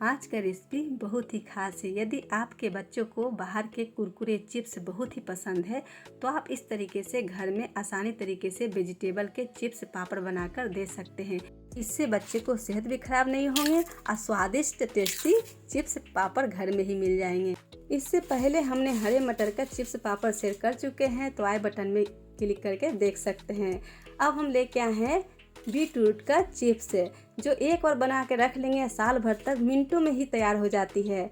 आज का रेसिपी बहुत ही खास है। यदि आपके बच्चों को बाहर के कुरकुरे चिप्स बहुत ही पसंद है तो आप इस तरीके से घर में आसानी तरीके से वेजिटेबल के चिप्स पापड़ बनाकर दे सकते हैं। इससे बच्चे को सेहत भी खराब नहीं होंगे और स्वादिष्ट टेस्टी चिप्स पापड़ घर में ही मिल जाएंगे। इससे पहले हमने हरे मटर का चिप्स पापड़ शेयर कर चुके हैं, तो आई बटन में क्लिक करके देख सकते हैं। अब हम लेके आए हैं बीटरूट का चिप्स, जो एक बार बना के रख लेंगे साल भर तक मिनटों में ही तैयार हो जाती है।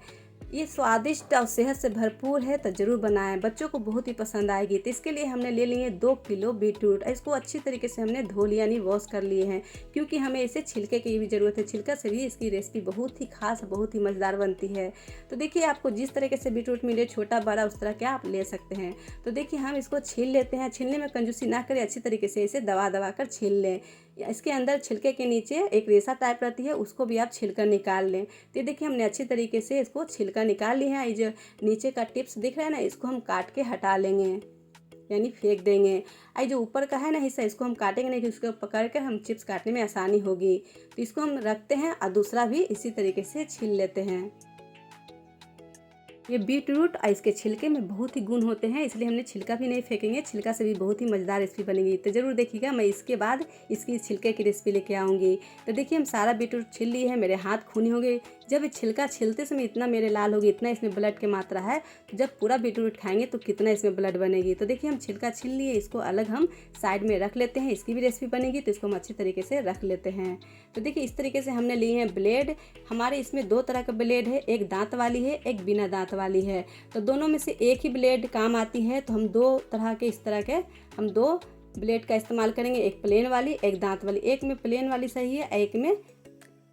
ये स्वादिष्ट और सेहत से भरपूर है, तो ज़रूर बनाएं, बच्चों को बहुत ही पसंद आएगी। तो इसके लिए हमने ले लिए 2 किलो बीटरूट। इसको अच्छी तरीके से हमने धो लिया, यानी वॉश कर लिए हैं, क्योंकि हमें इसे छिलके की भी ज़रूरत है। छिलका से भी इसकी रेसिपी बहुत ही खास, बहुत ही मज़ेदार बनती है। तो देखिए, आपको जिस तरीके से बीटरूट मिले, छोटा बड़ा, उस तरह के आप ले सकते हैं। तो देखिए, हम इसको छील लेते हैं। छीलने में कंजूसी ना करें, अच्छी तरीके से इसे दबा दबा कर छील लें। इसके अंदर छिलके के नीचे एक रेशा टाइप रहती है, उसको भी आप छिलकर निकाल लें। तो देखिए, हमने अच्छी तरीके से इसको छिलका निकाल लिया है। ये जो नीचे का टिप्स दिख रहा है ना, इसको हम काट के हटा लेंगे, यानी फेंक देंगे। आई जो ऊपर का है ना हिस्सा, इसको हम काटेंगे नहीं, कि उसको पकड़ कर हम चिप्स काटने में आसानी होगी। तो इसको हम रखते हैं और दूसरा भी इसी तरीके से छील लेते हैं। ये बीटरूट और इसके छिलके में बहुत ही गुण होते हैं, इसलिए हमने छिलका भी नहीं फेंकेंगे। छिलका से भी बहुत ही मज़ेदार रेसिपी बनेगी। तो ज़रूर देखिएगा, मैं इसके बाद इसकी छिलके की रेसिपी लेके आऊँगी। तो देखिए, हम सारा बीटरूट छील लिए हैं। मेरे हाथ खूनी हो गए। जब ये छिलका छीलते समय इतना मेरे लाल हो गई, इतना इसमें ब्लड की मात्रा है, तो जब पूरा बीटरूट खाएंगे तो कितना इसमें ब्लड बनेगी। तो देखिए, हम छिलका छील लिए, इसको अलग हम साइड में रख लेते हैं। इसकी भी रेसिपी बनेगी, तो इसको हम अच्छी तरीके से रख लेते हैं। तो देखिए, इस तरीके से हमने लिए हैं ब्लेड। हमारे इसमें 2 तरह का ब्लेड है, एक दांत वाली है, एक बिना दांत वाली है। तो दोनों में से एक ही ब्लेड काम आती है। तो हम 2 तरह के, इस तरह के हम 2 ब्लेड का इस्तेमाल करेंगे, एक प्लेन वाली, एक दांत वाली। एक में प्लेन वाली सही है, एक में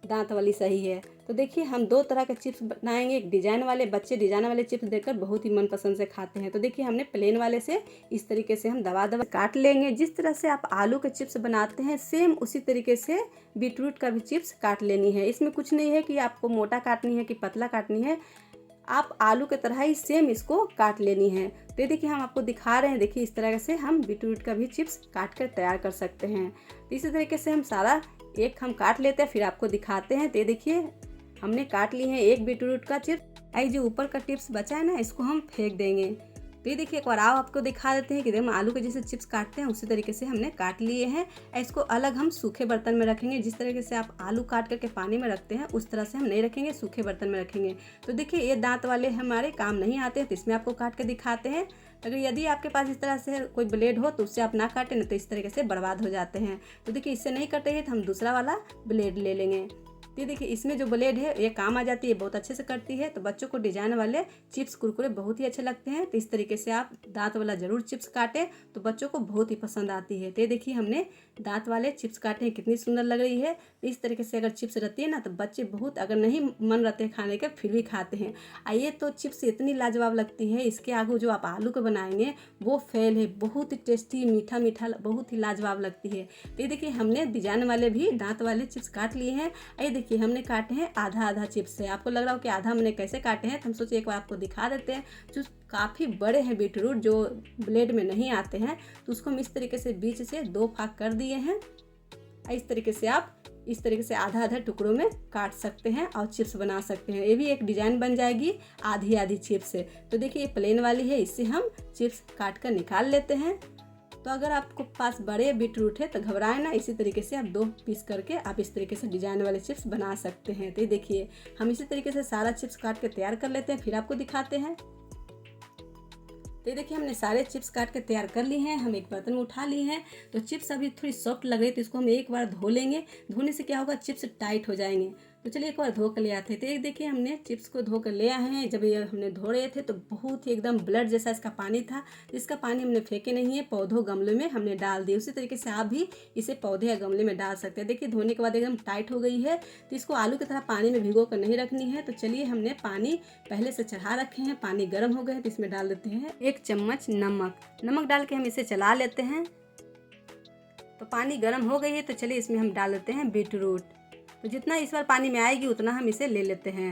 दांत वाली सही है। तो देखिए, हम 2 तरह के चिप्स बनाएंगे। एक डिजाइन वाले, बच्चे डिजाइन वाले चिप्स देखकर बहुत ही मनपसंद से खाते हैं। तो देखिए, हमने प्लेन वाले से इस तरीके से हम दबा दबा काट लेंगे। जिस तरह से आप आलू के चिप्स बनाते हैं, सेम उसी तरीके से बीटरूट का भी चिप्स काट लेनी है। इसमें कुछ नहीं है कि आपको मोटा काटनी है कि पतला काटनी है, आप आलू की तरह ही सेम इसको काट लेनी है। तो ये देखिए, हम आपको दिखा रहे हैं। देखिए, इस तरह से हम बीटरूट का भी चिप्स काट कर तैयार कर सकते हैं। तो इसी तरीके से हम सारा एक हम काट लेते हैं, फिर आपको दिखाते हैं। तो ये देखिए, हमने काट ली है एक बीटरूट का चिप्स। आई जो ऊपर का टिप्स बचा है ना, इसको हम फेंक देंगे। तो ये देखिए, एक बार आओ आपको दिखा देते हैं कि हम आलू के जैसे चिप्स काटते हैं, उसी तरीके से हमने काट लिए हैं। इसको अलग हम सूखे बर्तन में रखेंगे। जिस तरीके से आप आलू काट करके पानी में रखते हैं, उस तरह से हम नहीं रखेंगे, सूखे बर्तन में रखेंगे। तो देखिए, ये दांत वाले हमारे काम नहीं आते हैं, तो इसमें आपको काट के दिखाते हैं। अगर यदि आपके पास इस तरह से कोई ब्लेड हो तो उससे आप ना काटें, नहीं तो इस तरीके से बर्बाद हो जाते हैं। तो देखिए, इससे नहीं कटे हैं तो हम दूसरा वाला ब्लेड ले लेंगे। ये देखिए, इसमें जो ब्लेड है ये काम आ जाती है, बहुत अच्छे से करती है। तो बच्चों को डिजाइन वाले चिप्स कुरकुरे बहुत ही अच्छे लगते हैं। तो इस तरीके से आप दांत वाला ज़रूर चिप्स काटें, तो बच्चों को बहुत ही पसंद आती है। तो ये देखिए, हमने दांत वाले चिप्स काटे हैं, कितनी सुंदर लग रही है। इस तरीके से अगर चिप्स रहती है ना, तो बच्चे बहुत, अगर नहीं मन रहते हैं खाने के, फिर भी खाते हैं। आइए, तो चिप्स इतनी लाजवाब लगती है, इसके आगे जो आप आलू के बनाएंगे वो फेल है। बहुत ही टेस्टी, मीठा मीठा, बहुत ही लाजवाब लगती है। तो ये देखिए, हमने डिजाइन वाले भी दांत वाले चिप्स काट लिए हैं। ये देखिए, हमने काटे हैं आधा आधा चिप्स से। आपको लग रहा हो कि आधा हमने कैसे काटे हैं, तो हम सोचे एक बार आपको दिखा देते हैं। जो काफ़ी बड़े हैं बीटरूट, जो ब्लेड में नहीं आते हैं, तो उसको हम इस तरीके से बीच से 2 भाग कर दिए हैं। इस तरीके से आप इस तरीके से आधा आधा टुकड़ों में काट सकते हैं और चिप्स बना सकते हैं। ये भी एक डिजाइन बन जाएगी आधी आधी चिप्स से। तो देखिए, ये प्लेन वाली है, इससे हम चिप्स काट कर निकाल लेते हैं। तो अगर आपको पास बड़े बीटरूट है तो घबराए ना, इसी तरीके से आप 2 पीस करके आप इस तरीके से डिजाइन वाले चिप्स बना सकते हैं। तो देखिए, हम इसी तरीके से सारा चिप्स काट के तैयार कर लेते हैं, फिर आपको दिखाते हैं। तो ये देखिए, हमने सारे चिप्स काट के तैयार कर लिए हैं। हम एक बर्तन में उठा लिए हैं। तो चिप्स अभी थोड़ी सॉफ्ट लग रही है, तो इसको हम एक बार धो लेंगे। धोने से क्या होगा, चिप्स टाइट हो जाएंगे। तो चलिए एक बार धो कर ले आते हैं। तो एक देखिए, हमने चिप्स को धो कर ले आए हैं। जब ये हमने धो रहे थे तो बहुत ही एकदम ब्लड जैसा इसका पानी था। इसका पानी हमने फेंके नहीं है, पौधों गमले में हमने डाल दिए। उसी तरीके से आप भी इसे पौधे या गमले में डाल सकते हैं। देखिए, धोने के बाद एकदम टाइट हो गई है। तो इसको आलू की तरह पानी में भिगो कर नहीं रखनी है। तो चलिए, हमने पानी पहले से चढ़ा रखे हैं, पानी गर्म हो गए हैं, तो इसमें डाल देते हैं 1 चम्मच नमक डाल के हम इसे चला लेते हैं। तो पानी गर्म हो गई है, तो चलिए इसमें हम डाल देते हैं बीटरूट। तो जितना इस बार पानी में आएगी उतना हम इसे ले लेते हैं।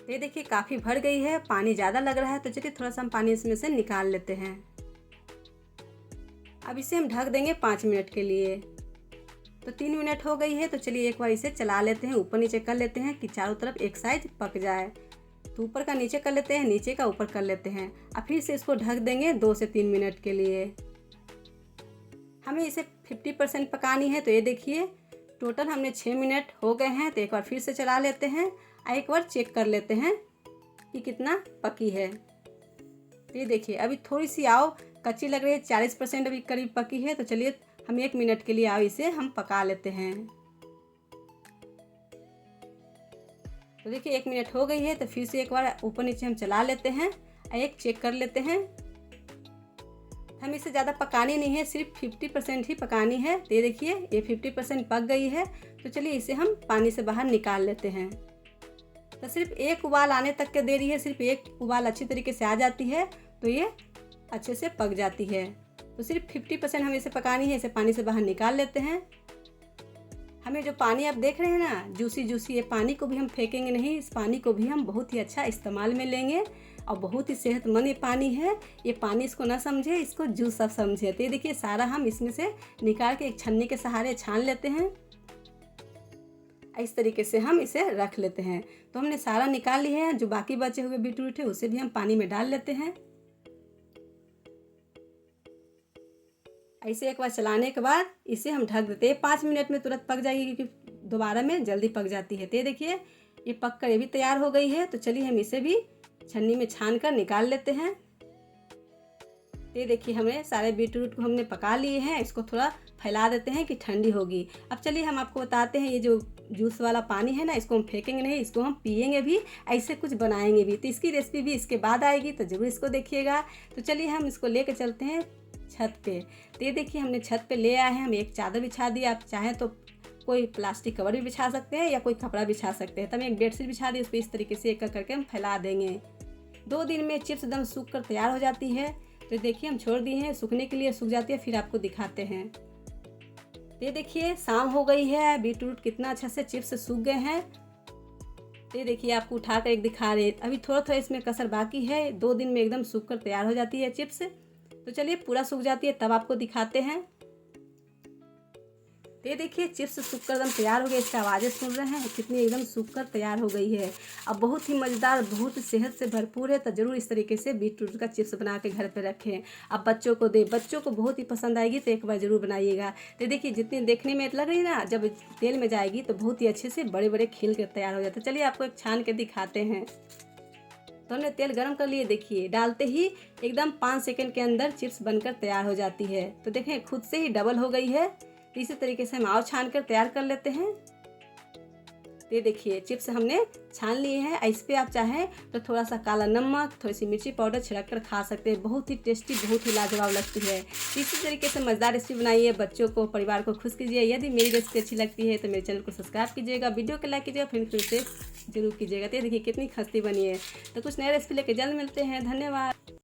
ये देखिए, काफ़ी भर गई है, पानी ज़्यादा लग रहा है। तो चलिए थोड़ा सा हम पानी इसमें से निकाल लेते हैं। अब इसे हम ढक देंगे 5 मिनट के लिए। तो 3 मिनट हो गई है। तो चलिए एक बार इसे चला लेते हैं, ऊपर नीचे कर लेते हैं कि चारों तरफ एक साइड पक जाए। तो ऊपर का नीचे कर लेते हैं, नीचे का ऊपर कर लेते हैं। अब फिर से इसको ढक देंगे 2 से 3 मिनट के लिए। हमें इसे 50% पकानी है। तो ये देखिए टोटल हमने 6 मिनट हो गए हैं। तो एक बार फिर से चला लेते हैं और एक बार चेक कर लेते हैं कि कितना पकी है। तो ये देखिए अभी थोड़ी सी आव कच्ची लग रही है, 40% अभी करीब पकी है। तो चलिए हम 1 मिनट के लिए आव इसे हम पका लेते हैं। तो देखिए 1 मिनट हो गई है। तो फिर से एक बार ऊपर नीचे हम चला लेते हैं और एक चेक कर लेते हैं। हम इसे ज़्यादा पकानी नहीं है, सिर्फ 50% ही पकानी है। तो ये देखिए ये 50% पक गई है। तो चलिए इसे हम पानी से बाहर निकाल लेते हैं। तो सिर्फ एक उबाल आने तक के देरी है, सिर्फ एक उबाल अच्छी तरीके से आ जाती है तो ये अच्छे से पक जाती है। तो सिर्फ 50% हमें इसे पकानी है। इसे पानी से बाहर निकाल लेते हैं। हमें जो पानी आप देख रहे हैं ना जूसी जूसी, ये पानी को भी हम फेंकेंगे नहीं, इस पानी को भी हम बहुत ही अच्छा इस्तेमाल में लेंगे और बहुत ही सेहतमंद ये पानी है। ये पानी इसको ना समझे, इसको जूस सब समझे। तो ये देखिए सारा हम इसमें से निकाल के एक छन्नी के सहारे छान लेते हैं। इस तरीके से हम इसे रख लेते हैं। तो हमने सारा निकाल लिया है। जो बाकी बचे हुए बीटरूट है उसे भी हम पानी में डाल लेते हैं। ऐसे एक बार चलाने के बाद इसे हम ढक देते हैं। 5 मिनट में तुरंत पक जाएगी क्योंकि दोबारा में जल्दी पक जाती है। तो ये देखिए ये पक कर ये भी तैयार हो गई है। तो चलिए हम इसे भी छन्नी में छान कर निकाल लेते हैं। ये देखिए हमने सारे बीटरूट को हमने पका लिए हैं। इसको थोड़ा फैला देते हैं कि ठंडी होगी। अब चलिए हम आपको बताते हैं, ये जो जूस वाला पानी है ना इसको हम फेंकेंगे नहीं, इसको हम पिएंगे भी, ऐसे कुछ बनाएंगे भी। तो इसकी रेसिपी भी इसके बाद आएगी, तो ज़रूर इसको देखिएगा। तो चलिए हम इसको लेके चलते हैं छत पे। तो ये देखिए हमने छत पे ले आए हैं। हम एक चादर बिछा दी, आप चाहें तो कोई प्लास्टिक कवर भी बिछा सकते हैं या कोई कपड़ा बिछा सकते हैं। तो हम एक बेडशीट बिछा दी, उस पर इस तरीके से एक करके हम फैला देंगे। 2 दिन में चिप्स एकदम सूख कर तैयार हो जाती है। तो देखिए हम छोड़ दिए हैं सूखने के लिए, सूख जाती है, फिर आपको दिखाते हैं। ये देखिए शाम हो गई है, बीटरूट कितना अच्छा से चिप्स सूख गए हैं। ये देखिए आपको उठाकर एक दिखा रहे हैं। अभी थोड़ा थोड़ा इसमें कसर बाकी है। 2 दिन में एकदम सूख कर तैयार हो जाती है चिप्स। तो चलिए पूरा सूख जाती है तब आपको दिखाते हैं। ये देखिए चिप्स सूख कर एकदम तैयार हो गई। इसकी आवाज़ें सुन रहे हैं कितनी एकदम सूख कर तैयार हो गई है। अब बहुत ही मज़ेदार, बहुत सेहत से भरपूर है। तो ज़रूर इस तरीके से बीटरूट का चिप्स बना के घर पे रखें। अब बच्चों को दें, बच्चों को बहुत ही पसंद आएगी। तो एक बार ज़रूर बनाइएगा। तो देखिए जितनी देखने में लग रही है ना, जब तेल में जाएगी तो बहुत ही अच्छे से बड़े बड़े खिल कर तैयार हो जाते हैं। चलिए आपको एक छान के दिखाते हैं। तो हमने तेल गरम कर लिए, देखिए डालते ही एकदम 5 सेकंड के अंदर चिप्स बनकर तैयार हो जाती है। तो देखें खुद से ही डबल हो गई है। इसी तरीके से हम और छान कर तैयार कर लेते हैं। ये देखिए चिप्स हमने छान लिए हैं। इस पे आप चाहें तो थोड़ा सा काला नमक, थोड़ी सी मिर्ची पाउडर छिड़क कर खा सकते हैं। बहुत ही टेस्टी, बहुत ही लाजवाब लगती है। इसी तरीके से मज़ेदार रेसिपी बनाइए, बच्चों को, परिवार को खुश कीजिए। यदि मेरी रेसिपी अच्छी लगती है तो मेरे चैनल को सब्सक्राइब कीजिएगा, वीडियो को लाइक कीजिएगा, फिर से जरूर कीजिएगा। तो ये देखिए कितनी खस्ती बनी है। तो कुछ नया रेसिपी लेके जल्द मिलते हैं। धन्यवाद।